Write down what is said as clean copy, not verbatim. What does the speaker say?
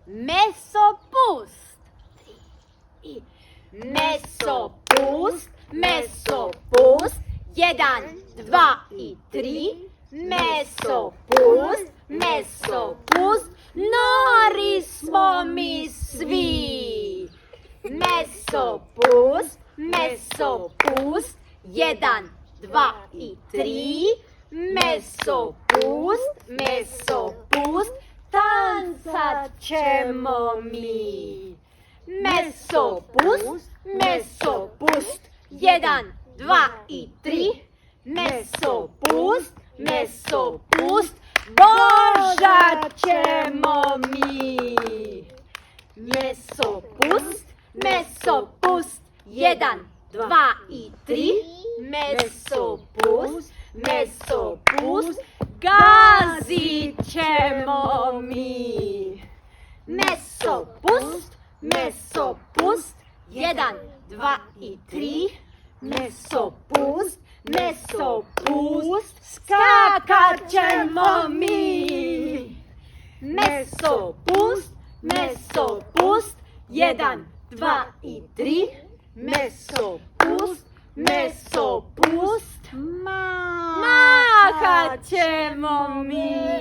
Meso pust. Meso pust. Meso pust. 1, 2 i 3. Meso pust. Meso pust. Nori smo mi svi. Meso pust. Meso pust. 1, 2 i 3. Meso pust. Meso pust. Tancat ćemo mi. Meso pust. Meso pust. 1, 2 i 3. Meso pust. Meso pust. Božat ćemo mi. Meso pust. Meso pust. 1, 2 i 3. Meso pust. Meso pust. Gazit ćemo mi. Meso pust. Meso pust. 1, 2 i 3. Meso pust. Meso pust. Skakat ćemo mi. Meso pust. Meso pust. 1, 2 i 3. Meso pust. Meso pust. Mahat ćemo mi.